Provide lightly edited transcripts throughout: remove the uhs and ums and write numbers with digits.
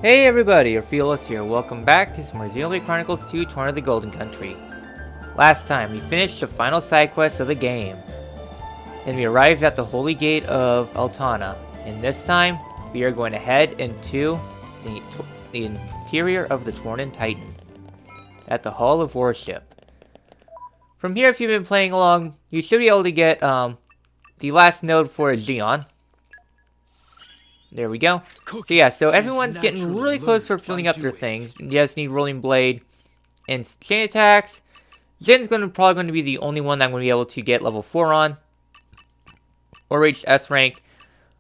Hey everybody, Orpheolus here. Welcome back to some more Xenoblade Chronicles 2 Torna the Golden Country. Last time, we finished the final side quest of the game, and we arrived at the Holy Gate of Altana. And this time, we are going to head into the interior of the Tornan Titan, at the Hall of Worship. From here, if you've been playing along, you should be able to get the last node for Xeon. There we go. So yeah, so everyone's getting really close for filling up their things. You just need Rolling Blade and chain attacks. Jin's probably going to be the only one that I'm going to be able to get level 4 on, or reach S rank.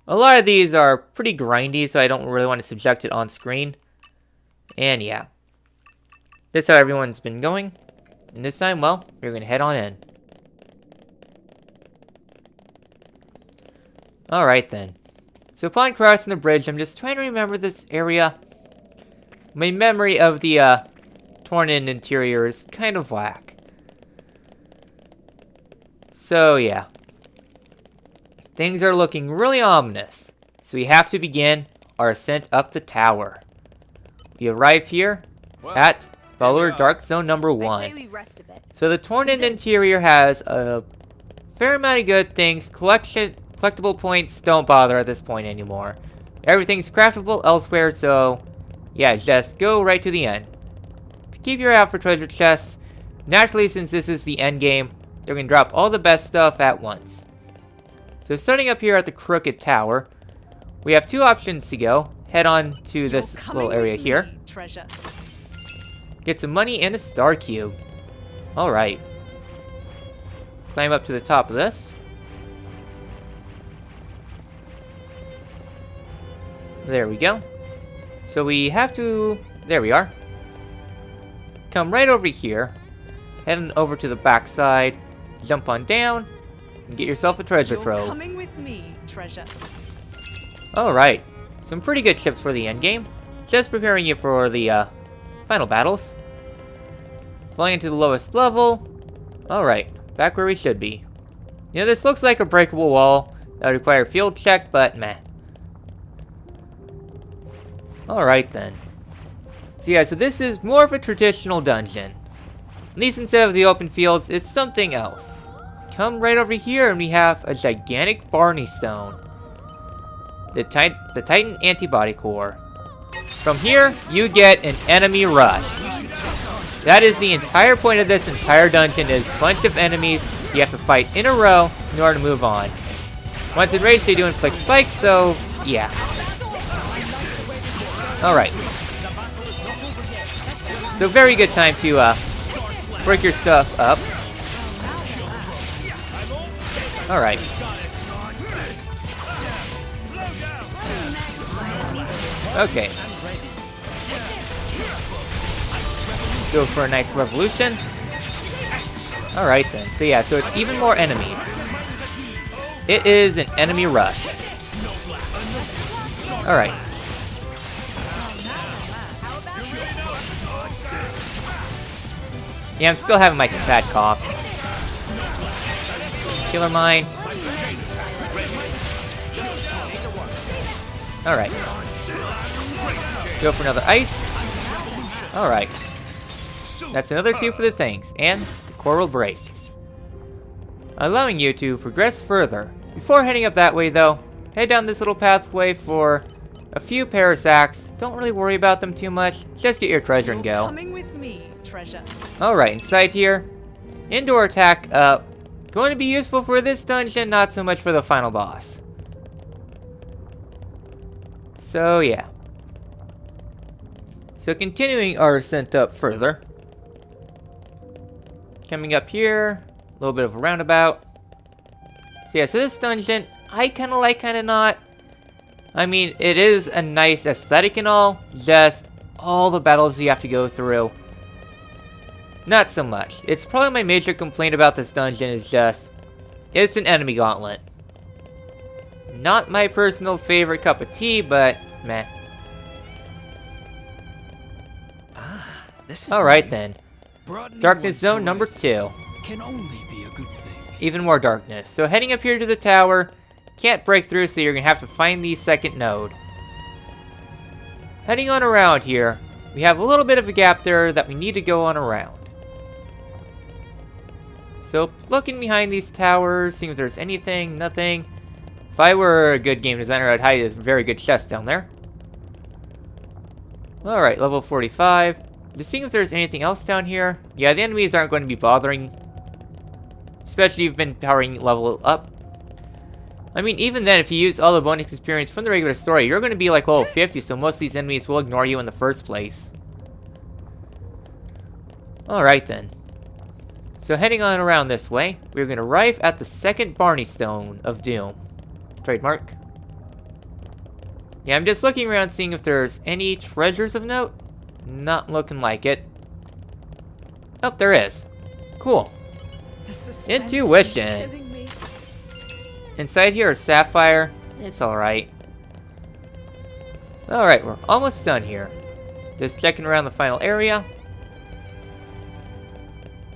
A lot of these are pretty grindy, so I don't really want to subject it on screen. And yeah, that's how everyone's been going. And this time, well, we're going to head on in. Alright then. So upon crossing the bridge, I'm just trying to remember this area. My memory of the Tornan interior is kind of whack. So yeah. Things are looking really ominous. So we have to begin our ascent up the tower. We arrive here at Follower Dark Zone number 1. So the Tornan interior has a fair amount of good things. Collectible points don't bother at this point anymore. Everything's craftable elsewhere, so yeah, just go right to the end. Keep your eye out for treasure chests. Naturally, since this is the end game, they're going to drop all the best stuff at once. So starting up here at the Crooked Tower, we have two options to go. Head on to this little area here. Get some money and a star cube. Alright. Climb up to the top of this. There we go. So we have to... There we are. Come right over here. Head on over to the back side. Jump on down. And get yourself a treasure trove. Coming with me, treasure. Alright. Some pretty good chips for the endgame. Just preparing you for the final battles. Flying into the lowest level. Alright. Back where we should be. You know, this looks like a breakable wall. That would require a field check, but meh. Alright then. So yeah, so this is more of a traditional dungeon. At least instead of the open fields, it's something else. Come right over here and we have a gigantic Barney Stone. The Titan Antibody Core. From here, you get an enemy rush. That is the entire point of this entire dungeon, is a bunch of enemies you have to fight in a row in order to move on. Once enraged, they do inflict spikes, so yeah. Alright. So very good time to break your stuff up. Alright. Okay. Go for a nice revolution. Alright then. So yeah, so it's even more enemies. It is an enemy rush. Alright. Yeah, I'm still having my bad coughs. Killer Mine. Alright. Go for another ice. Alright. That's another 2 for the things, and the core will break, allowing you to progress further. Before heading up that way though, head down this little pathway for a few parasacks. Don't really worry about them too much, just get your treasure and go. Coming with me, treasure. Alright, inside here, indoor attack, going to be useful for this dungeon, not so much for the final boss. So yeah. So continuing our ascent up further. Coming up here, a little bit of a roundabout. So yeah, so this dungeon, I kind of like, kind of not. I mean, it is a nice aesthetic and all, just all the battles you have to go through. Not so much. It's probably my major complaint about this dungeon is just, it's an enemy gauntlet. Not my personal favorite cup of tea, but meh. Alright then. Darkness Zone number 2. Can only be a good thing. Even more darkness. So heading up here to the tower, can't break through, so you're gonna have to find the second node. heading on around here, we have a little bit of a gap there that we need to go on around. So, looking behind these towers, seeing if there's anything, nothing. If I were a good game designer, I'd hide a very good chest down there. Alright, level 45. Just seeing if there's anything else down here. Yeah, the enemies aren't going to be bothering. Especially if you've been powering level up. I mean, even then, if you use all the bonus experience from the regular story, you're going to be like level 50, so most of these enemies will ignore you in the first place. Alright then. So heading on around this way, we're going to arrive at the second Barney Stone of Doom. Trademark. Yeah, I'm just looking around seeing if there's any treasures of note. Not looking like it. Oh, there is. Cool. Intuition. Inside here is Sapphire. It's alright. Alright, we're almost done here. Just checking around the final area.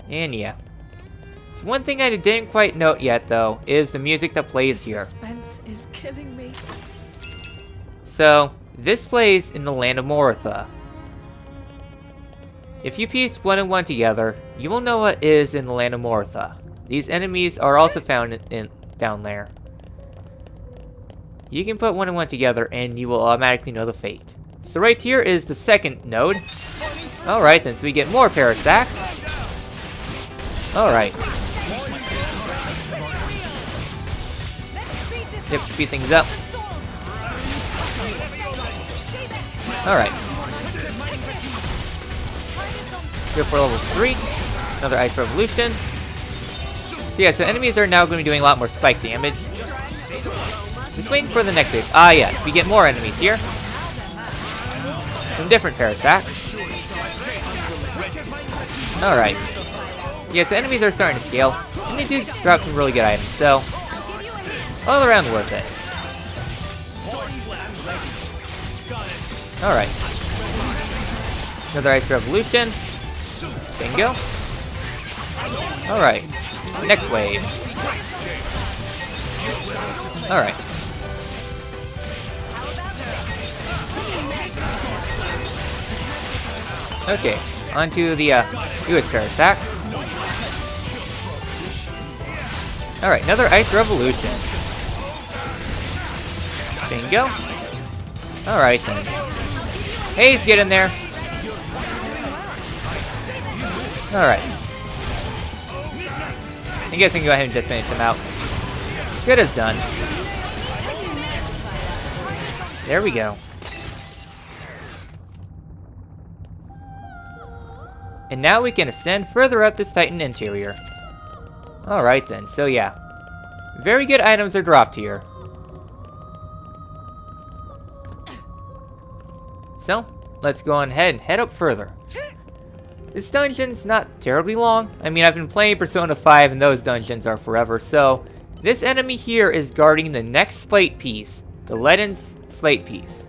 And yeah. So one thing I didn't quite note yet, though, is the music that plays here. Suspense is killing me. So, this plays in the land of Moritha. If you piece 1 and 1 together, you will know what is in the land of Moritha. These enemies are also found down there. You can put 1 and 1 together and you will automatically know the fate. So right here is the second node. Alright then, so we get more Parasacks. Alright. Yep, speed things up. Alright. Go for level 3. Another Ice Revolution. So yeah, so enemies are now going to be doing a lot more spike damage. Just waiting for the next wave. Ah yes, we get more enemies here. Some different Parasacks. Alright. Yeah, so enemies are starting to scale. And they do drop some really good items, so all around worth it. Alright. Another Ice Revolution. Bingo. Alright. Next wave. Alright. Okay. Onto the US Parasacks. Alright, another Ice Revolution. Bingo. Alright then. Haze, get in there. Alright. I guess I can go ahead and just finish them out. Good as done. There we go. And now we can ascend further up this Titan interior. Alright then, so yeah. Very good items are dropped here. So, let's go on ahead and head up further. This dungeon's not terribly long. I mean, I've been playing Persona 5 and those dungeons are forever, so this enemy here is guarding the next slate piece, the Leaden's slate piece.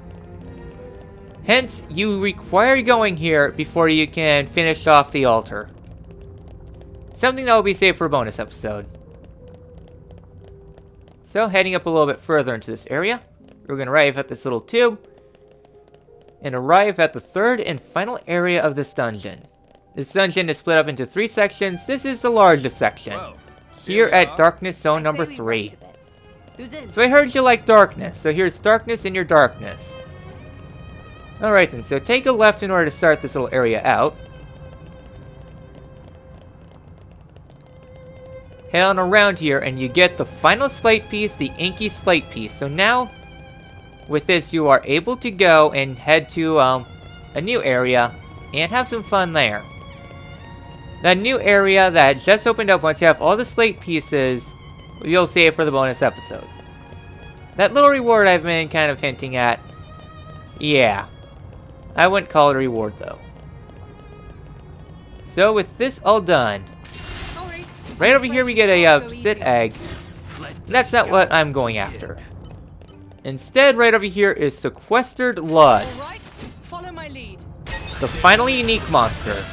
Hence, you require going here before you can finish off the altar. Something that will be saved for a bonus episode. So, heading up a little bit further into this area, we're going to arrive at this little tube, and arrive at the third and final area of this dungeon. This dungeon is split up into 3 sections. This is the largest section. Here at Darkness Zone number 3. So I heard you like darkness, so here's darkness in your darkness. Alright then, so take a left in order to start this little area out. Head on around here and you get the final slate piece, the inky slate piece. So now, with this you are able to go and head to a new area and have some fun there. That new area that just opened up, once you have all the slate pieces, you'll save for the bonus episode. That little reward I've been kind of hinting at, yeah, I wouldn't call it a reward though. So with this all done, right over here we get a sit egg. That's not what I'm going after. Instead, right over here is Sequestered Lud, the finally unique monster.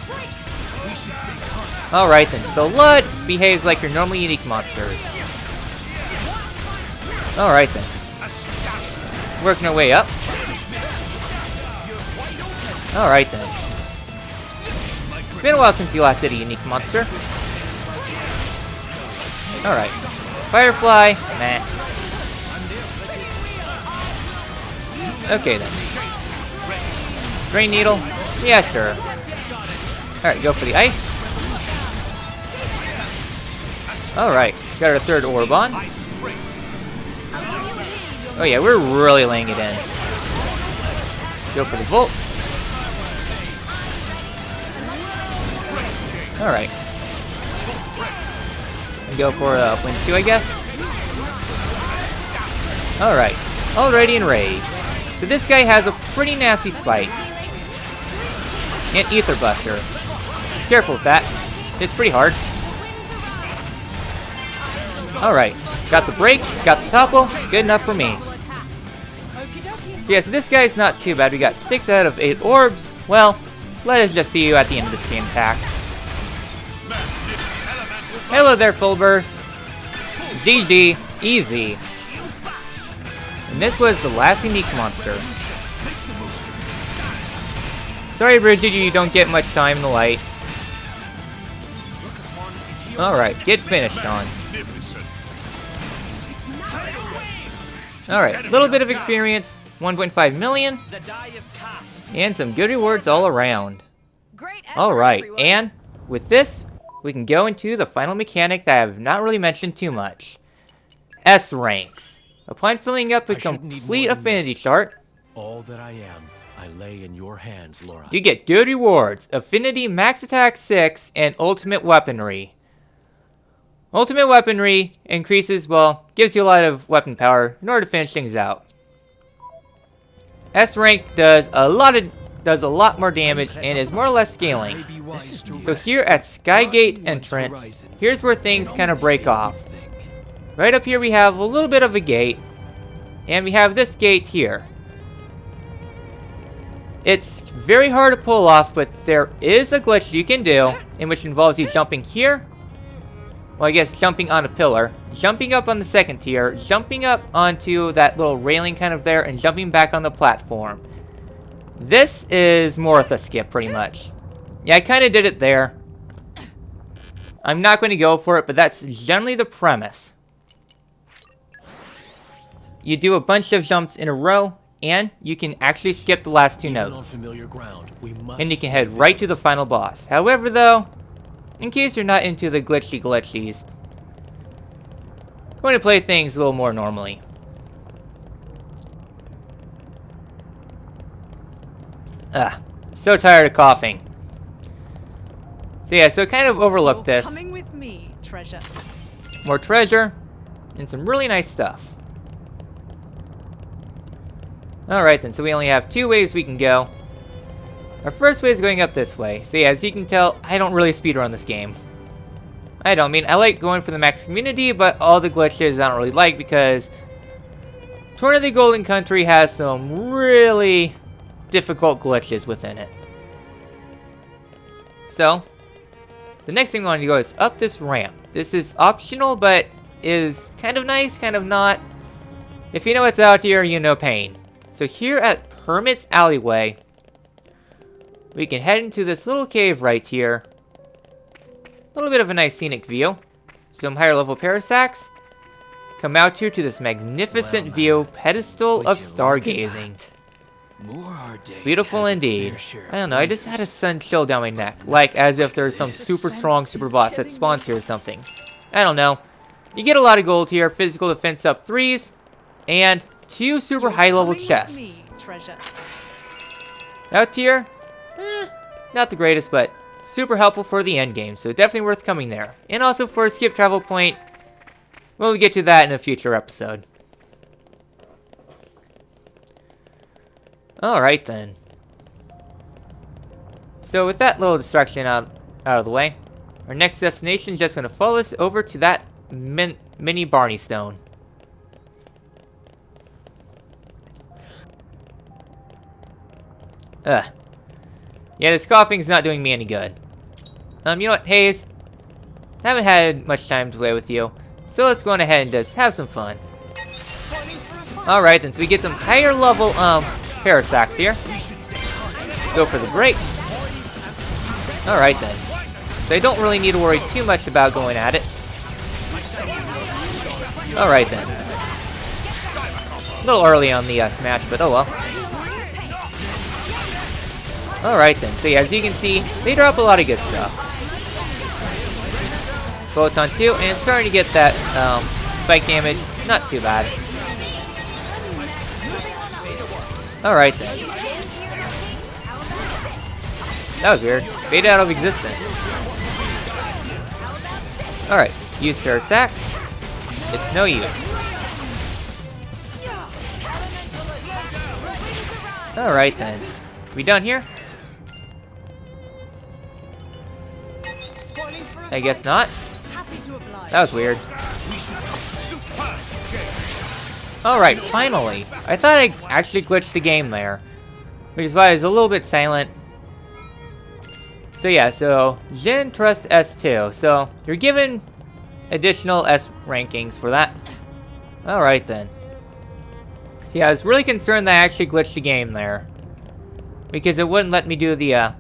Alright then, so Lud behaves like your normally unique monsters. Alright then. Working our way up. Alright then. It's been a while since you last hit a unique monster. Alright. Firefly. Meh. Okay then. Drain Needle. Yeah, sure. Alright, go for the ice. Alright. Got our third orb on. Oh yeah, we're really laying it in. Go for the Volt. Alright. And go for Wind 2, I guess. Alright. Already enraged. So this guy has a pretty nasty spite. And Ether Buster. Careful with that. It's pretty hard. Alright. Got the break, got the topple. Good enough for me. So yeah, so this guy's not too bad. We got 6 out of 8 orbs. Well, let us just see you at the end of this game attack. Hello there, Full Burst. GG. Easy. And this was the last unique monster. Sorry, Bridget, you don't get much time in the light. Alright, get finished on. Alright, a little bit of experience. 1.5 million. And some good rewards all around. Alright, and with this, we can go into the final mechanic that I have not really mentioned too much. S ranks. Upon filling up a complete affinity chart, All that I am, I lay in your hands, Laura. you get good rewards. Affinity Max Attack 6 and Ultimate Weaponry. Ultimate Weaponry increases, well, gives you a lot of weapon power in order to finish things out. S rank does a lot more damage and is more or less scaling. So here at Skygate entrance, here's where things kind of break off. Right up here we have a little bit of a gate, and we have this gate here. It's very hard to pull off, but there is a glitch you can do, in which involves you jumping here. Well, I guess jumping on a pillar, jumping up on the second tier, jumping up onto that little railing kind of there, and jumping back on the platform. This is more of a skip, pretty much. Yeah, I kind of did it there. I'm not going to go for it, but that's generally the premise. You do a bunch of jumps in a row, and you can actually skip the last 2 notes. And you can head right to the final boss. However, though, in case you're not into the glitchies, I'm going to play things a little more normally. So tired of coughing. So yeah, so kind of overlooked this. Coming with me, treasure. More treasure, and some really nice stuff. Alright then, so we only have 2 ways we can go. Our first way is going up this way. So yeah, as you can tell, I don't really speedrun this game. I mean, I like going for the max community, but all the glitches I don't really like because Torna the Golden Country has some really difficult glitches within it. So, the next thing we want to go is up this ramp. This is optional, but is kind of nice, kind of not. If you know what's out here, you know pain. So here at Hermit's Alleyway, we can head into this little cave right here. A little bit of a nice scenic view. Some higher level parasacks. Come out here to this magnificent view, pedestal of stargazing. Beautiful indeed. I don't know, I just had a sudden chill down my neck. Like as if there's some super strong super boss that spawns here or something. I don't know. You get a lot of gold here, physical defense up 3s, and 2 super high level chests. Out here, not the greatest, but super helpful for the end game, so definitely worth coming there. And also for a skip travel point, we'll get to that in a future episode. Alright then. So with that little distraction out of the way, our next destination is just going to follow us over to that mini Barney Stone. Yeah, this coughing's not doing me any good. You know what, Hayes? I haven't had much time to play with you, so let's go on ahead and just have some fun. Alright then, so we get some higher level, Parasacks here. Go for the break. Alright then. So I don't really need to worry too much about going at it. Alright then. A little early on the smash, but oh well. Alright then. So yeah, as you can see, they drop a lot of good stuff. Photon 2, and starting to get that spike damage. Not too bad. Alright then. That was weird. Fade out of existence. Alright, use Parasax. It's no use. Alright then. We done here? I guess not. That was weird. Alright, finally. I thought I actually glitched the game there, which is why I was a little bit silent. So yeah, so Jin Trust S2. So you're given additional S rankings for that. Alright then. So yeah, I was really concerned that I actually glitched the game there, because it wouldn't let me do the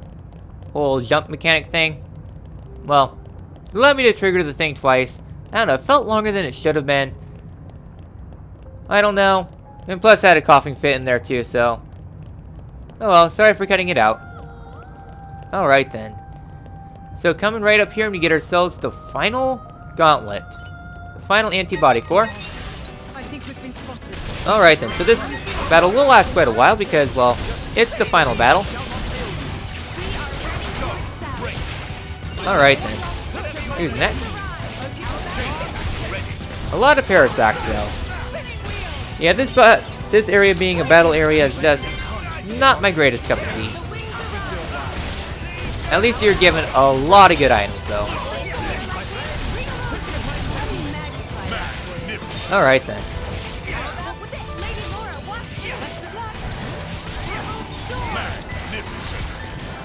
whole jump mechanic thing. Well, it allowed me to trigger the thing twice. I don't know, it felt longer than it should have been. I don't know. And plus I had a coughing fit in there too, so. Oh well, sorry for cutting it out. Alright then. So coming right up here, we get ourselves the final gauntlet. The final antibody core. I think we've been spotted. Alright then, so this battle will last quite a while because, well, it's the final battle. Alright then. Who's next? A lot of Parasax though. Yeah, this area being a battle area is just not my greatest cup of tea. At least you're given a lot of good items though. Alright then.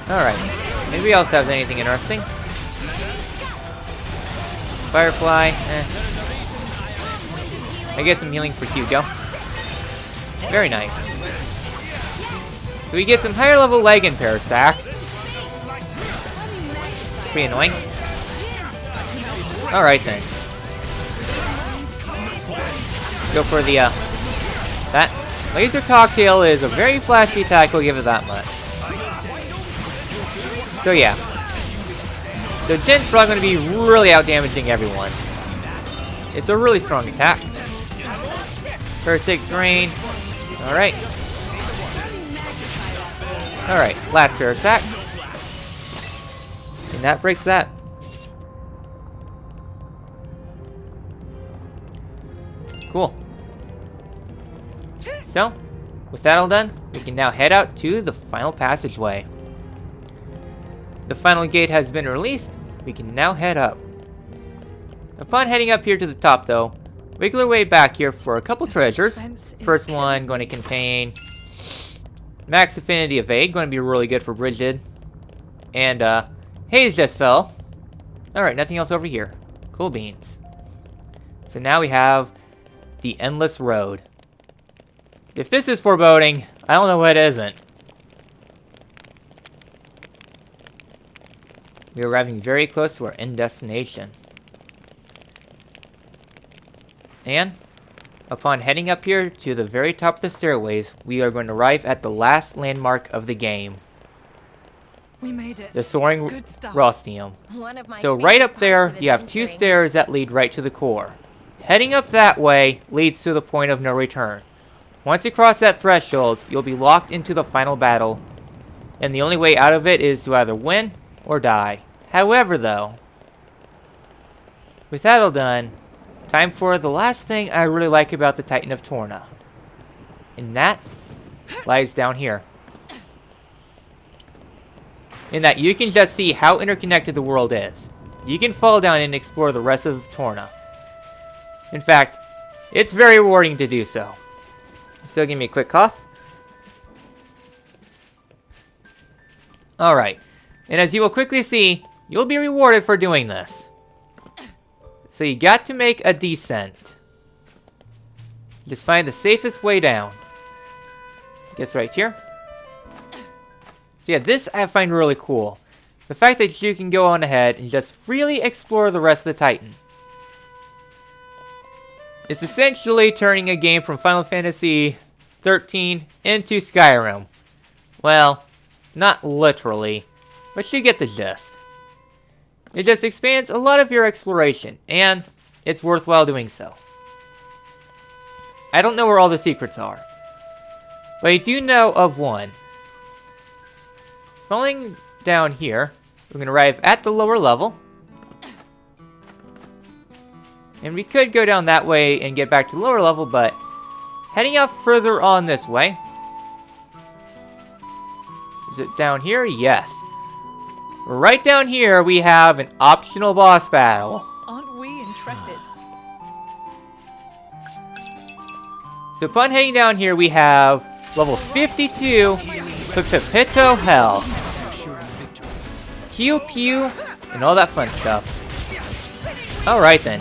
Alright. Anybody else have anything interesting? Firefly, I get some healing for Hugo. Very nice. So we get some higher level leg in Parasax. Pretty annoying. Alright then. Go for the, that. Laser Cocktail is a very flashy attack, we'll give it that much. So yeah. So Jin's probably going to be really outdamaging everyone. It's a really strong attack. Parasitic Drain. Alright. Alright, last Parasax. And that breaks that. Cool. So, with that all done, we can now head out to the final passageway. The final gate has been released. We can now head up. Upon heading up here to the top though, wiggle our way back here for a couple treasures. First one going to contain Max Affinity Evade, going to be really good for Bridget. And Haze just fell. Alright, nothing else over here. Cool beans. So now we have the Endless Road. If this is foreboding, I don't know what isn't. We are arriving very close to our end destination. And upon heading up here to the very top of the stairways, we are going to arrive at the last landmark of the game. We made it. The Soaring Good stuff. Rostium. So right up there, you have two stairs that lead right to the core. Heading up that way leads to the point of no return. Once you cross that threshold, you'll be locked into the final battle, and the only way out of it is to either win or die. However though, with that all done, time for the last thing I really like about the Titan of Torna. And that lies down here. In that you can just see how interconnected the world is. You can fall down and explore the rest of Torna. In fact, it's very rewarding to do so. So give me a quick cough. Alright. And as you will quickly see, you'll be rewarded for doing this. So you got to make a descent. Just find the safest way down. Guess right here. So yeah, this I find really cool. The fact that you can go on ahead and just freely explore the rest of the Titan. It's essentially turning a game from Final Fantasy 13 into Skyrim. Well, not literally, but you get the gist. It just expands a lot of your exploration, and it's worthwhile doing so. I don't know where all the secrets are, but I do know of one. Falling down here, we're going to arrive at the lower level. And we could go down that way and get back to the lower level, but heading out further on this way. Is it down here? Yes. Right down here, we have an optional boss battle. Aren't we intrepid? So upon heading down here, we have level 52, Pepito Hell. Pew Pew, and all that fun stuff. Alright then.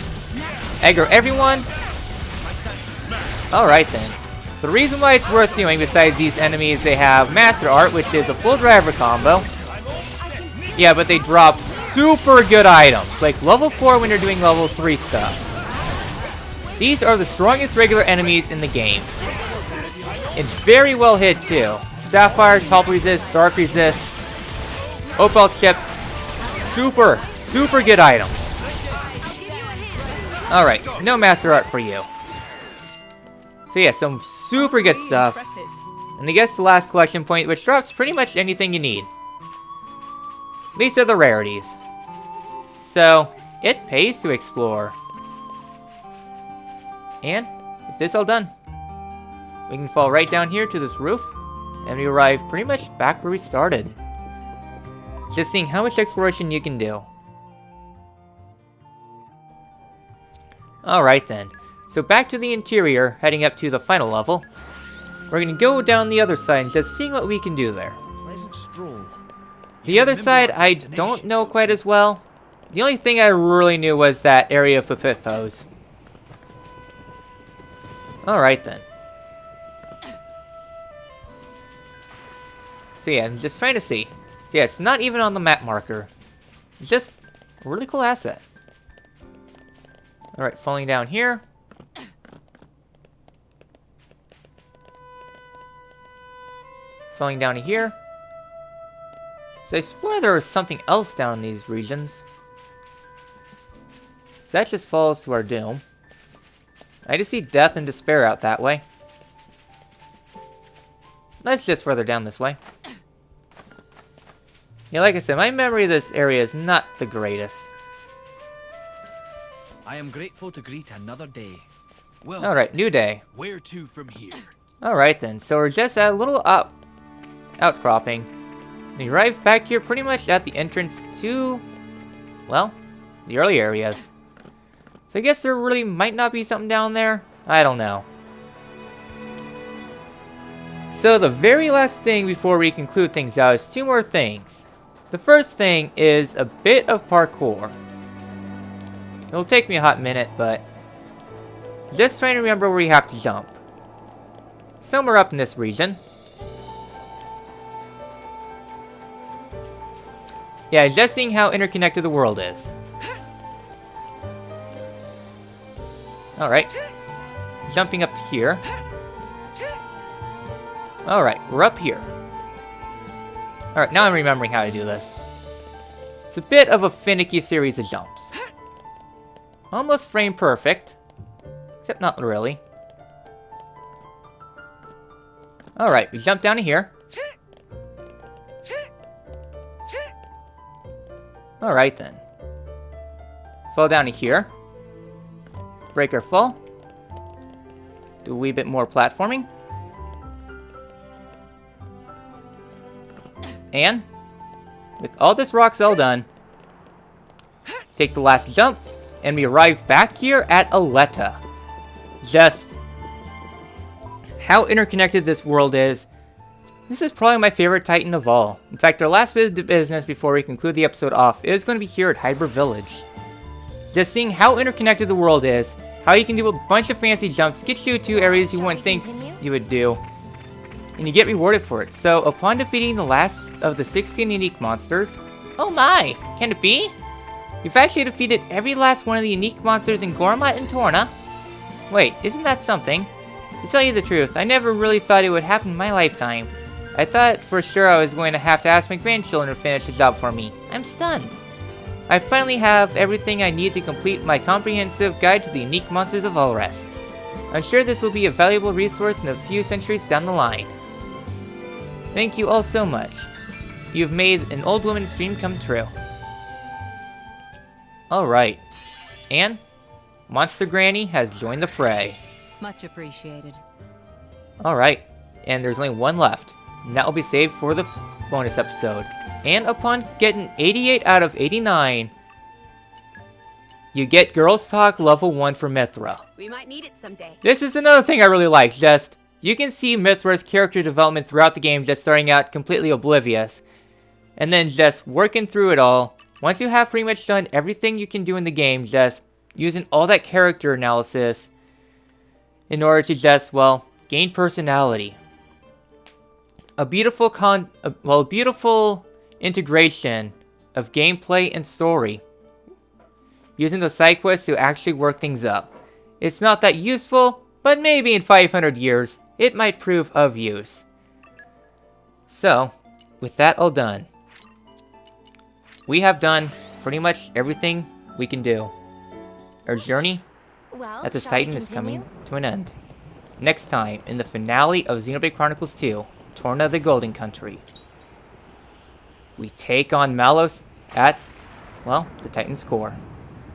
Aggro everyone. Alright then. The reason why it's worth doing, besides these enemies, they have Master Art, which is a full driver combo. Yeah, but they drop super good items, like level 4 when you're doing level 3 stuff. These are the strongest regular enemies in the game. And very well hit too. Sapphire, Top Resist, Dark Resist, Opal Chips. Super good items. Alright, no Master Art for you. So yeah, some super good stuff. And I guess the last collection point, which drops pretty much anything you need. These are the rarities. So, it pays to explore. And, is this all done? We can fall right down here to this roof, and we arrive pretty much back where we started. Just seeing how much exploration you can do. Alright then, so back to the interior, heading up to the final level. We're gonna go down the other side and just seeing what we can do there. The other side, I don't know quite as well. The only thing I really knew was that area of Pepipos. Alright then. So yeah, I'm just trying to see. So yeah, it's not even on the map marker. It's just a really cool asset. Alright, falling down here. Falling down to here. So I swear there was something else down in these regions. So that just falls to our doom. I just see death and despair out that way. Let's just further down this way. Yeah, like I said, my memory of this area is not the greatest. I am grateful to greet another day. Well, Alright, new day. Where to from here? Alright then, so we're just at a little outcropping. We arrive back here pretty much at the entrance to, well, the early areas. So I guess there really might not be something down there. I don't know. So the very last thing before we conclude things out is two more things. The first thing is a bit of parkour. It'll take me a hot minute, but just trying to remember where we have to jump. Somewhere up in this region. Yeah, just seeing how interconnected the world is. Alright. Jumping up to here. Alright, we're up here. Alright, now I'm remembering how to do this. It's a bit of a finicky series of jumps. Almost frame perfect. Except not really. Alright, we jump down to here. Alright then. Fall down to here. Break our fall. Do a wee bit more platforming. And, with all this rocks all done, take the last jump, and we arrive back here at Aletta. Just how interconnected this world is. This is probably my favorite Titan of all. In fact, our last bit of business before we conclude the episode off is going to be here at Hybrid Village. Just seeing how interconnected the world is, how you can do a bunch of fancy jumps, get you to areas you wouldn't think you would do. and you get rewarded for it. So, upon defeating the last of the 16 unique monsters... Oh my! Can it be? You've actually defeated every last one of the unique monsters in Gormat and Torna. Wait, isn't that something? To tell you the truth, I never really thought it would happen in my lifetime. I thought for sure I was going to have to ask my grandchildren to finish the job for me. I'm stunned. I finally have everything I need to complete my comprehensive guide to the unique monsters of Allrest. I'm sure this will be a valuable resource in a few centuries down the line. Thank you all so much. You've made an old woman's dream come true. Alright. And Monster Granny has joined the fray. Much appreciated. Alright. And there's only one left. And that will be saved for the bonus episode. And upon getting 88 out of 89, you get Girls Talk level 1 for Mithra. We might need it someday. This is another thing I really like. Just, you can see Mithra's character development throughout the game, just starting out completely oblivious. And then just working through it all. Once you have pretty much done everything you can do in the game, just using all that character analysis in order to just, well, gain personality. A beautiful integration of gameplay and story. Using those side quests to actually work things up. It's not that useful, but maybe in 500 years, it might prove of use. So, with that all done, we have done pretty much everything we can do. Our journey at this Titan is coming to an end. Next time, in the finale of Xenoblade Chronicles 2, Torna the Golden Country, we take on Malos at, well, the Titan's core.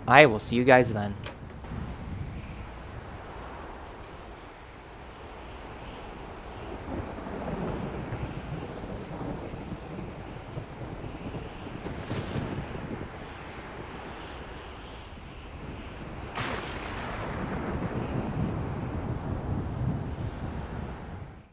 I will see you guys then.